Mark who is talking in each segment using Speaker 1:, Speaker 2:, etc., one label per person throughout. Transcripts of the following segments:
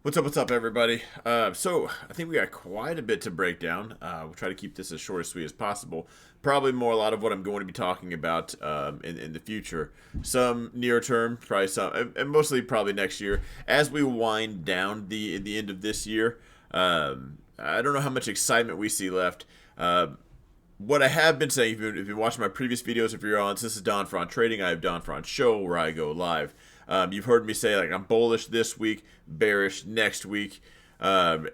Speaker 1: What's up, everybody? So I think we got quite a bit to break down. We'll try to keep this as short and sweet as possible. Probably more a lot of what I'm going to be talking about in the future. Some near term, probably some, and mostly probably next year as we wind down the end of this year. I don't know how much excitement we see left. What I have been saying, if you're watching my previous videos, if you're on, this is Don Fron Trading. I have Don Fron Show where I go live. You've heard me say like I'm bullish this week, bearish next week, and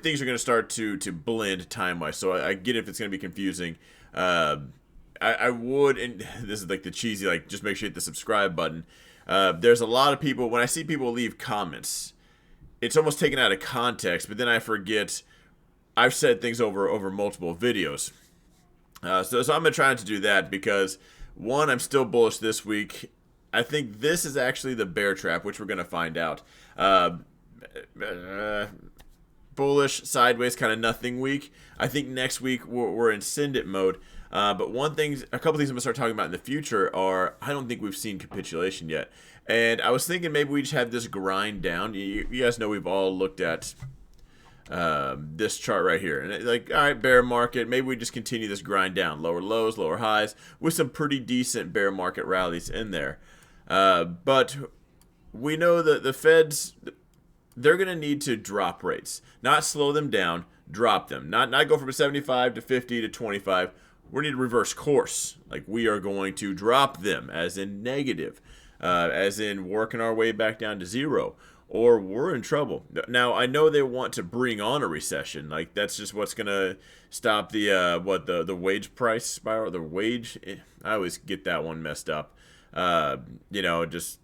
Speaker 1: things are going to start to blend time wise. So I get if it's going to be confusing. I would, and this is like the cheesy, like just make sure you hit the subscribe button. There's a lot of people when I see people leave comments, it's almost taken out of context. But then I forget I've said things over multiple videos. So I'm going to try not to do that because one, I'm still bullish this week. I think this is actually the bear trap, which we're going to find out. Bullish, sideways, kind of nothing week. I think next week we're in send it mode. But a couple things I'm going to start talking about in the future are I don't think we've seen capitulation yet. And I was thinking maybe we just have this grind down. You guys know we've all looked at this chart right here, and like, all right, bear market, maybe we just continue this grind down, lower lows, lower highs, with some pretty decent bear market rallies in there. But we know that the Feds, they're going to need to drop rates, not slow them down, drop them, not go from 75 to 50 to 25. We need to reverse course. Like, we are going to drop them, as in negative, as in working our way back down to zero, or we're in trouble. Now, I know they want to bring on a recession. Like, that's just what's going to stop the wage price spiral, I always get that one messed up. Just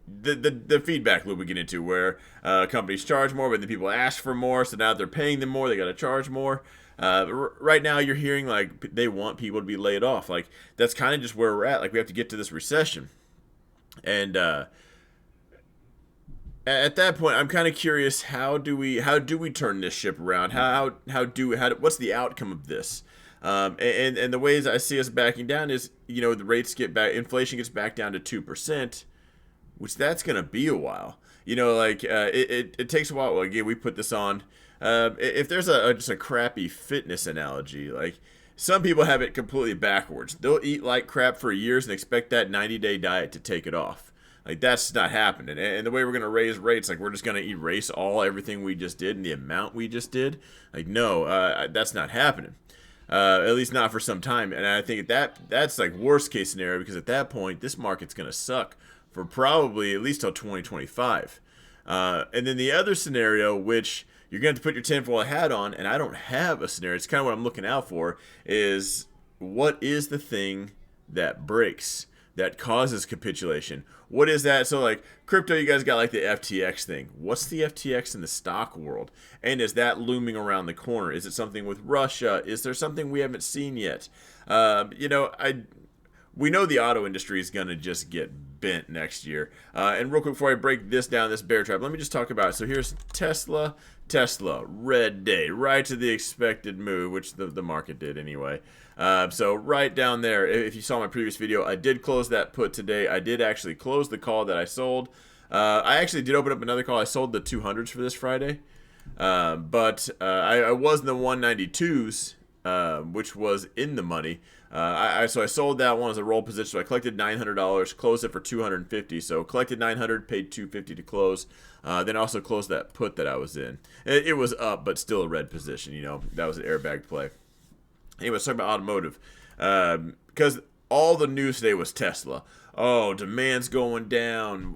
Speaker 1: the feedback loop we get into where companies charge more, but then people ask for more, so now they're paying them more, they got to charge more. Right now you're hearing like they want people to be laid off. Like, that's kind of just where we're at. Like, we have to get to this recession. And at that point, I'm kind of curious, how do we turn this ship around? What's the outcome of this? And the ways I see us backing down is, the rates get back, inflation gets back down to 2%, which that's going to be a while. It takes a while. Well, again, we put this on. If there's just a crappy fitness analogy, like some people have it completely backwards. They'll eat like crap for years and expect that 90-day diet to take it off. Like, that's not happening. And the way we're going to raise rates, like, we're just going to erase everything we just did and the amount we just did. Like, no, that's not happening. At least not for some time. And I think that's like worst case scenario, because at that point this market's going to suck for probably at least till 2025. And then the other scenario, which you're going to have to put your tinfoil hat on, and I don't have a scenario, it's kind of what I'm looking out for, is what is the thing that breaks, that causes capitulation? What is that? So like crypto, you guys got like the FTX thing. What's the FTX in the stock world? And is that looming around the corner? Is it something with Russia? Is there something we haven't seen yet? We know the auto industry is going to just get bent next year. And real quick, before I break this down, this bear trap, let me just talk about it. So here's Tesla, red day, right to the expected move, which the market did anyway. So right down there, if you saw my previous video, I did close that put today. I did actually close the call that I sold. I actually did open up another call. I sold the 200s for this Friday. But I was in the 192s, which was in the money. So I sold that one as a roll position. So I collected $900, closed it for $250. So collected $900, paid $250 to close. Then also closed that put that I was in. It was up, but still a red position. That was an airbag play. Anyway, let's talk about automotive. Because all the news today was Tesla. Oh, demand's going down.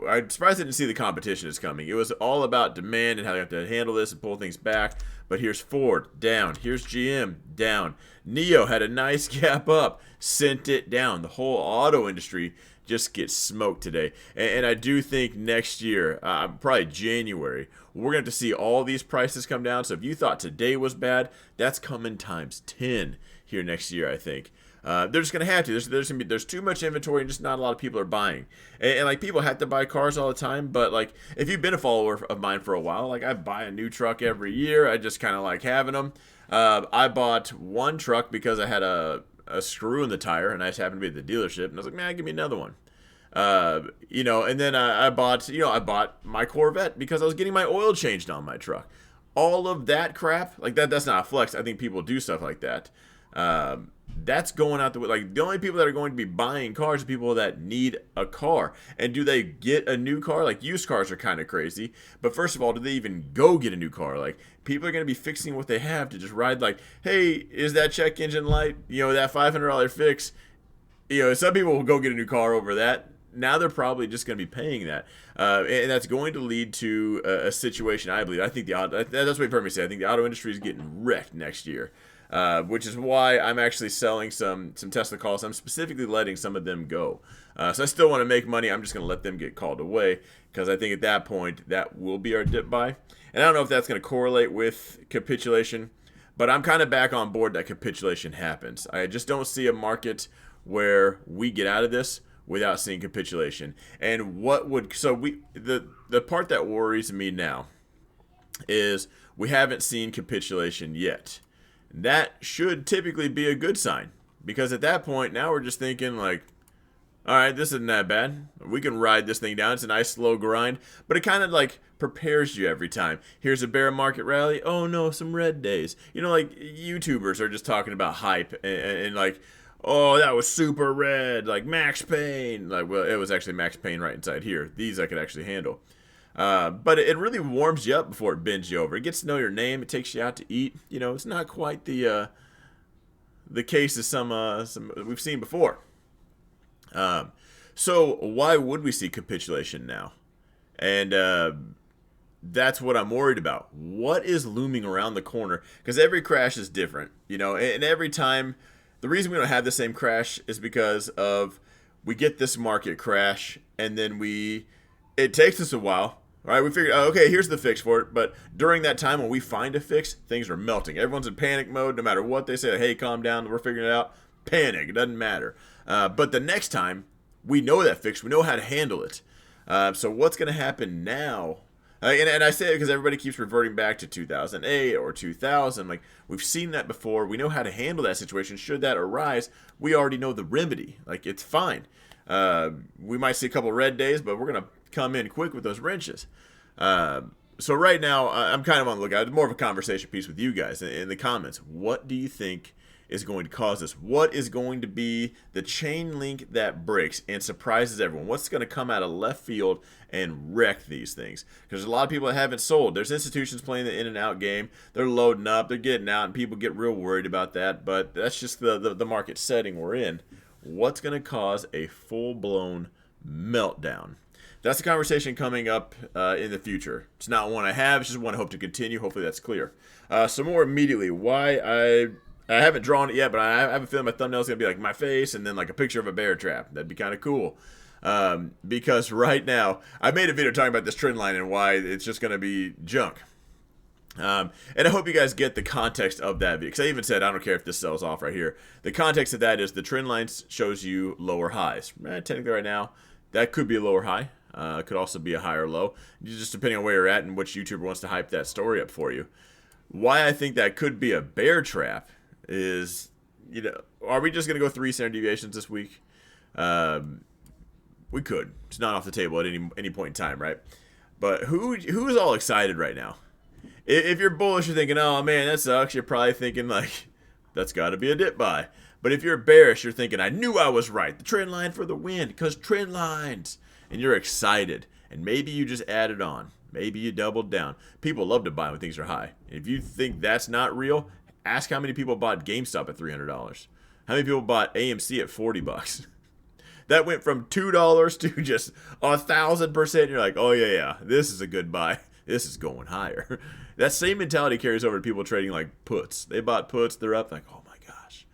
Speaker 1: I'm surprised I didn't see the competition is coming. It was all about demand and how they have to handle this and pull things back. But here's Ford, down. Here's GM, down. NIO had a nice gap up, sent it down. The whole auto industry just gets smoked today. And I do think next year, probably January, we're going to have to see all these prices come down. So if you thought today was bad, that's coming times 10 here next year, I think. They're just gonna have to. There's too much inventory and just not a lot of people are buying. And like, people have to buy cars all the time, but like, if you've been a follower of mine for a while, like, I buy a new truck every year. I just kind of like having them. I bought one truck because I had a screw in the tire, and I just happened to be at the dealership, and I was like, man, give me another one. And then I bought my Corvette because I was getting my oil changed on my truck. All of that crap, like that's not a flex. I think people do stuff like that. That's going out the way. Like, the only people that are going to be buying cars are people that need a car. And do they get a new car? Like, used cars are kind of crazy. But first of all, do they even go get a new car? Like, people are going to be fixing what they have to just ride. Like, hey, is that check engine light? That $500 fix. Some people will go get a new car over that. Now they're probably just going to be paying that. And that's going to lead to a situation, I believe. I think that's what you've heard me say. I think the auto industry is getting wrecked next year. Which is why I'm actually selling some Tesla calls. I'm specifically letting some of them go. So I still want to make money. I'm just going to let them get called away because I think at that point that will be our dip buy. And I don't know if that's going to correlate with capitulation, but I'm kind of back on board that capitulation happens. I just don't see a market where we get out of this without seeing capitulation. And the part that worries me now is we haven't seen capitulation yet. That should typically be a good sign, because at that point now we're just thinking like, all right, this isn't that bad. We can ride this thing down. It's a nice slow grind, but it kind of like prepares you every time. Here's a bear market rally. Oh no, some red days. Like YouTubers are just talking about hype and like, oh, that was super red, like Max Payne. Like, well, it was actually Max Payne right inside here. These I could actually handle. But it really warms you up before it bends you over. It gets to know your name. It takes you out to eat. It's not quite the case as some we've seen before. So why would we see capitulation now? And that's what I'm worried about. What is looming around the corner? Because every crash is different, and every time, the reason we don't have the same crash is because of we get this market crash, and then it takes us a while. All right, we figured, okay, here's the fix for it. But during that time when we find a fix, things are melting. Everyone's in panic mode, no matter what they say. Hey, calm down, we're figuring it out. Panic, it doesn't matter. But the next time, we know that fix. We know how to handle it. So what's going to happen now? And I say it because everybody keeps reverting back to 2008 or 2000. Like, we've seen that before. We know how to handle that situation. Should that arise, we already know the remedy. Like, it's fine. We might see a couple red days, but we're going to come in quick with those wrenches. So right now, I'm kind of on the lookout. It's more of a conversation piece with you guys in the comments. What do you think is going to cause this? What is going to be the chain link that breaks and surprises everyone? What's going to come out of left field and wreck these things? Because there's a lot of people that haven't sold. There's institutions playing the in and out game. They're loading up, they're getting out, and people get real worried about that. But that's just the market setting we're in. What's going to cause a full-blown meltdown? That's the conversation coming up in the future. It's not one I have. It's just one I hope to continue. Hopefully that's clear. So more immediately, why I haven't drawn it yet, but I have a feeling my thumbnail is going to be like my face and then like a picture of a bear trap. That'd be kind of cool. Because right now, I made a video talking about this trend line and why it's just going to be junk. And I hope you guys get the context of that video, because I even said I don't care if this sells off right here. The context of that is the trend line shows you lower highs. Technically right now, that could be a lower high. Could also be a higher low, just depending on where you're at and which YouTuber wants to hype that story up for you. Why I think that could be a bear trap is, are we just going to go 3 standard deviations this week? We could. It's not off the table at any point in time, right? But who's all excited right now? If you're bullish, you're thinking, oh man, that sucks. You're probably thinking like, that's got to be a dip buy. But if you're bearish, you're thinking, I knew I was right. The trend line for the win, because trend lines. And you're excited. And maybe you just added on. Maybe you doubled down. People love to buy when things are high. If you think that's not real, ask how many people bought GameStop at $300. How many people bought AMC at $40? That went from $2 to just 1,000%. You're like, oh yeah, this is a good buy. This is going higher. That same mentality carries over to people trading like puts. They bought puts. They're up like, oh my gosh,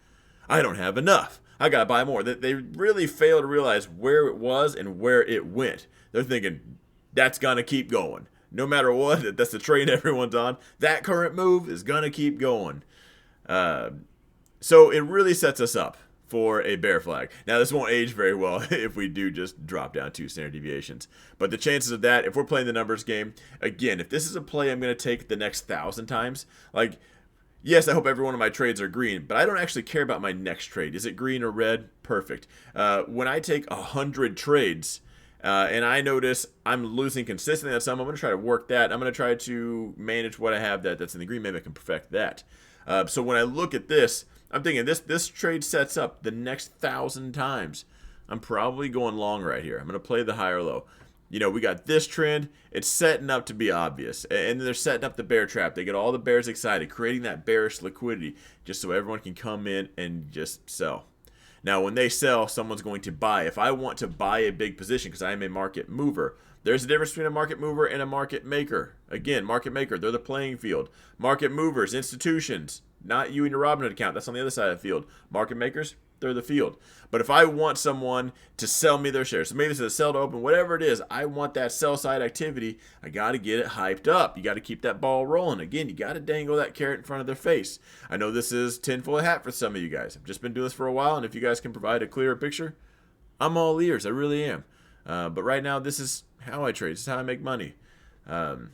Speaker 1: I don't have enough. I got to buy more. They really fail to realize where it was and where it went. They're thinking, that's going to keep going. No matter what, that's the train everyone's on. That current move is going to keep going. So it really sets us up for a bear flag. Now, this won't age very well if we do just drop down 2 standard deviations. But the chances of that, if we're playing the numbers game, again, if this is a play I'm going to take the next 1,000 times, like, Yes, I hope every one of my trades are green, but I don't actually care about my next trade. Is it green or red? Perfect. When I take 100 trades and I notice I'm losing consistently on some, I'm going to try to work that. I'm going to try to manage what I have that's in the green. Maybe I can perfect that. So when I look at this, I'm thinking this trade sets up the next 1,000 times. I'm probably going long right here. I'm going to play the higher low. We got this trend. It's setting up to be obvious. And then they're setting up the bear trap. They get all the bears excited, creating that bearish liquidity just so everyone can come in and just sell. Now, when they sell, someone's going to buy. If I want to buy a big position because I am a market mover, there's a difference between a market mover and a market maker. Again, market maker, they're the playing field. Market movers, institutions, not you and your Robinhood account. That's on the other side of the field. Market makers, they're the field. But if I want someone to sell me their shares, so maybe it's a sell to open, whatever it is, I want that sell side activity. I got to get it hyped up. You got to keep that ball rolling. Again, you got to dangle that carrot in front of their face. I know this is tinfoil hat for some of you guys. I've just been doing this for a while, and if you guys can provide a clearer picture, I'm all ears. I really am. But right now, this is how I trade. This is how I make money. And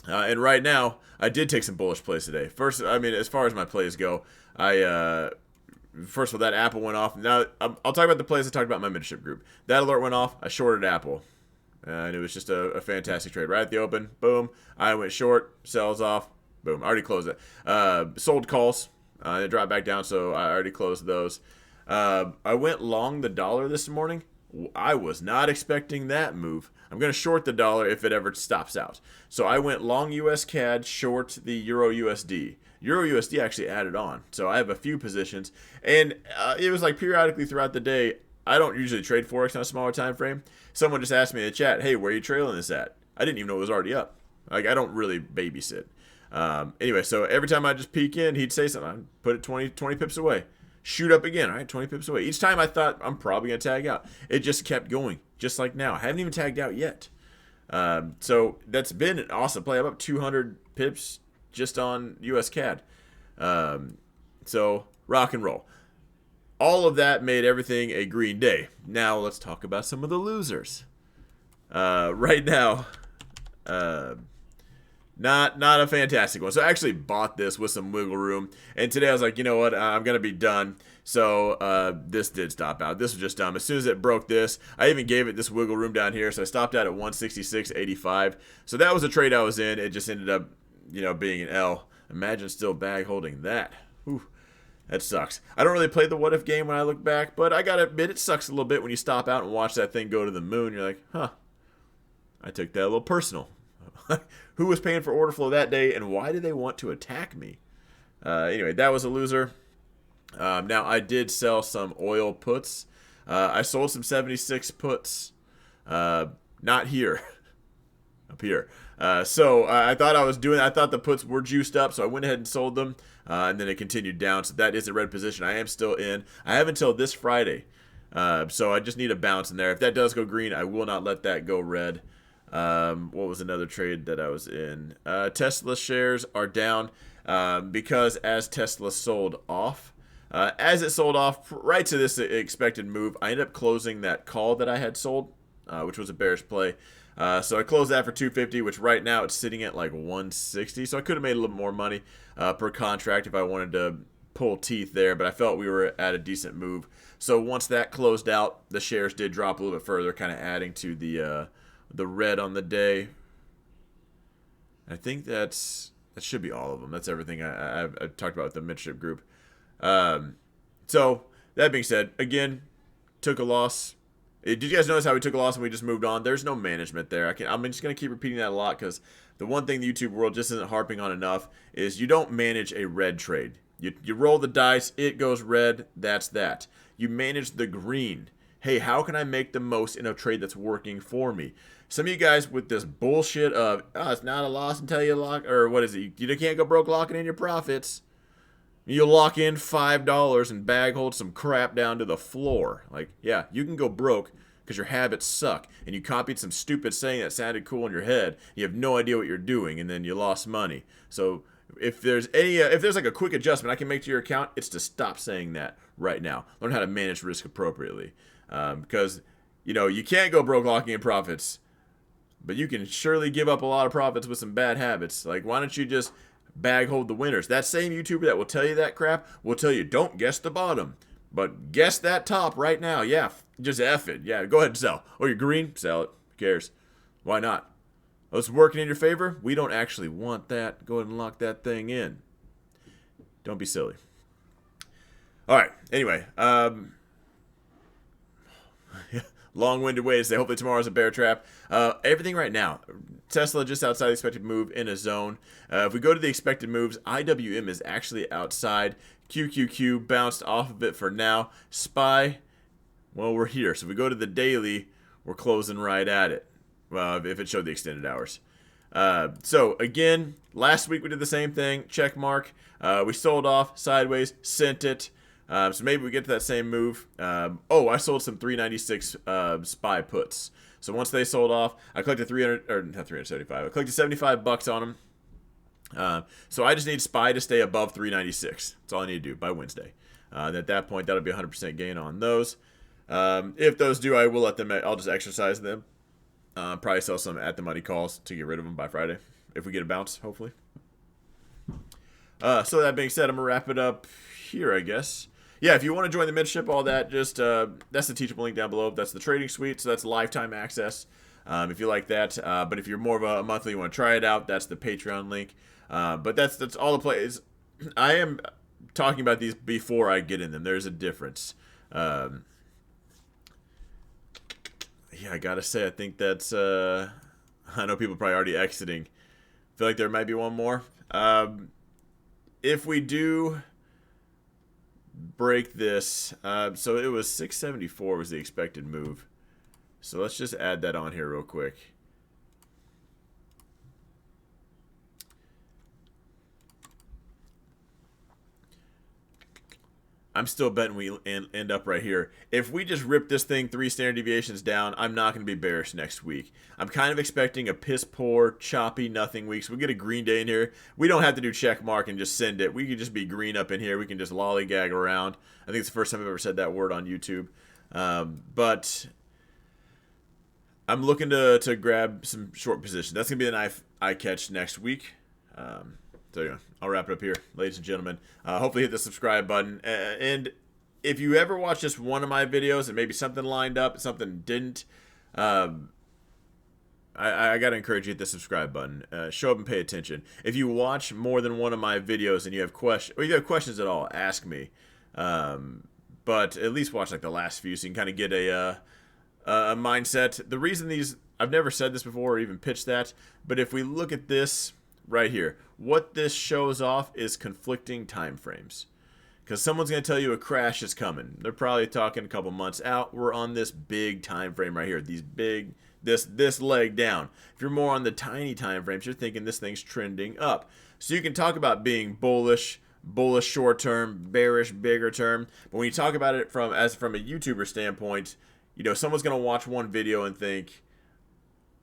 Speaker 1: right now, I did take some bullish plays today. First, as far as my plays go, first of all, that Apple went off. Now, I'll talk about the plays I talked about in my mentorship group. That alert went off. I shorted Apple. And it was just a fantastic trade. Right at the open, boom. I went short, sells off, boom. I already closed it. Sold calls. It dropped back down, so I already closed those. I went long the dollar this morning. I was not expecting that move. I'm going to short the dollar if it ever stops out. So I went long US CAD, short the Euro USD. Euro USD actually added on. So I have a few positions. And it was like periodically throughout the day. I don't usually trade Forex on a smaller time frame. Someone just asked me in the chat, hey, where are you trailing this at? I didn't even know it was already up. Like, I don't really babysit. Anyway, so every time I just peek in, he'd say something. I'd put it 20 pips away. Shoot up again. All right, 20 pips away. Each time I thought I'm probably going to tag out. It just kept going, just like now. I haven't even tagged out yet. So that's been an awesome play. I'm up 200 pips just on US CAD. So rock and roll. All of that made everything a green day. Now let's talk about some of the losers. Right now, not a fantastic one. So I actually bought this with some wiggle room. And today I was like, you know what? I'm going to be done. So this did stop out. This was just dumb. As soon as it broke this, I even gave it this wiggle room down here. So I stopped out at 166.85. So that was a trade I was in. It just ended up, being an L. Imagine still bag holding that. Whew. That sucks. I don't really play the what if game when I look back, but I gotta admit it sucks a little bit when you stop out and watch that thing go to the moon. You're like, huh, I took that a little personal. Who was paying for order flow that day, and why did they want to attack me? Anyway, that was a loser. Now, I did sell some oil puts. I sold some 76 puts. Not here. Up here. So I thought I thought the puts were juiced up, so I went ahead and sold them. And then it continued down. So that is a red position. I am still in. I have until this Friday. So I just need a bounce in there. If that does go green, I will not let that go red. What was another trade that I was in? Tesla shares are down because as Tesla sold off, as it sold off right to this expected move, I ended up closing that call that I had sold, which was a bearish play. So I closed that for 250, which right now it's sitting at like 160. So I could have made a little more money per contract if I wanted to pull teeth there, but I felt we were at a decent move. So once that closed out, the shares did drop a little bit further, kind of adding to the red on the day. I think that should be all of them. That's everything I've talked about with the mentorship group. So that being said, again, took a loss. Did you guys notice how we took a loss and we just moved on? There's no management there. I'm just going to keep repeating that a lot because the one thing the YouTube world just isn't harping on enough is you don't manage a red trade. You roll the dice, it goes red, that's that. You manage the green. Hey, how can I make the most in a trade that's working for me? Some of you guys with this bullshit of, it's not a loss until you lock, or what is it? You can't go broke locking in your profits. You lock in $5 and bag hold some crap down to the floor. Like, yeah, you can go broke because your habits suck. And you copied some stupid saying that sounded cool in your head. You have no idea what you're doing, and then you lost money. So if there's like a quick adjustment I can make to your account, it's to stop saying that right now. Learn how to manage risk appropriately. Because, you can't go broke locking in profits, but you can surely give up a lot of profits with some bad habits. Like, why don't you just bag hold the winners. That same YouTuber that will tell you that crap will tell you, don't guess the bottom, but guess that top right now. Yeah, just F it. Yeah, go ahead and sell. Oh, you're green? Sell it. Who cares? Why not? Oh, it's working in your favor? We don't actually want that. Go ahead and lock that thing in. Don't be silly. All right. Anyway, long-winded way to say hopefully tomorrow's a bear trap. Everything right now, Tesla just outside the expected move in a zone. If we go to the expected moves, IWM is actually outside. QQQ bounced off of it for now. SPY, well, we're here. So if we go to the daily, we're closing right at it. If it showed the extended hours. So again, last week we did the same thing. Check mark. We sold off sideways, sent it. So maybe we get to that same move. Oh, I sold some 396 SPY puts. So once they sold off, I collected 300 or not 375. I collected $75 on them. So I just need SPY to stay above 396. That's all I need to do by Wednesday. At that point, that'll be 100% gain on those. If those do, I will let them. I'll just exercise them. Probably sell some at the money calls to get rid of them by Friday if we get a bounce, hopefully. So that being said, I'm gonna wrap it up here, I guess. Yeah, if you want to join the mentorship, all that, just that's the teachable link down below. That's the trading suite, so that's lifetime access. If you like that, but if you're more of a monthly, you want to try it out, that's the Patreon link. But that's all the plays. I am talking about these before I get in them. There's a difference. Yeah, I gotta say, I think that's. I know people are probably already exiting. I feel like there might be one more. If we do break this, so it was 674 was the expected move. So let's just add that on here real quick. I'm still betting we end up right here. If we just rip this thing 3 standard deviations down, I'm not going to be bearish next week. I'm kind of expecting a piss poor, choppy, nothing week. So we get a green day in here. We don't have to do check mark and just send it. We could just be green up in here. We can just lollygag around. I think it's the first time I've ever said that word on YouTube. But I'm looking to grab some short positions. That's going to be the knife I catch next week. So yeah, I'll wrap it up here, ladies and gentlemen. Hopefully hit the subscribe button. And if you ever watch just one of my videos and maybe something lined up, something didn't, I got to encourage you to hit the subscribe button. Show up and pay attention. If you watch more than one of my videos and you have questions, or you have questions at all, ask me. But at least watch like the last few so you can kind of get a mindset. The reason these, I've never said this before or even pitched that, but if we look at this right here, what this shows off is conflicting time frames. Because someone's going to tell you a crash is coming. They're probably talking a couple months out. We're on this big time frame right here. These big, this leg down. If you're more on the tiny time frames, you're thinking this thing's trending up. So you can talk about being bullish short term, bearish bigger term. But when you talk about it from a YouTuber standpoint, you know, someone's going to watch one video and think,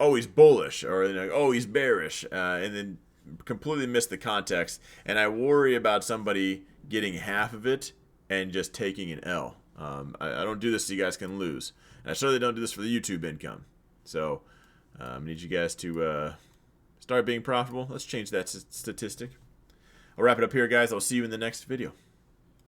Speaker 1: oh, he's bullish, or you know, oh, he's bearish, and then completely miss the context. And I worry about somebody getting half of it and just taking an L. I don't do this so you guys can lose. And I certainly don't do this for the YouTube income. So I need you guys to start being profitable. Let's change that statistic. I'll wrap it up here, guys. I'll see you in the next video.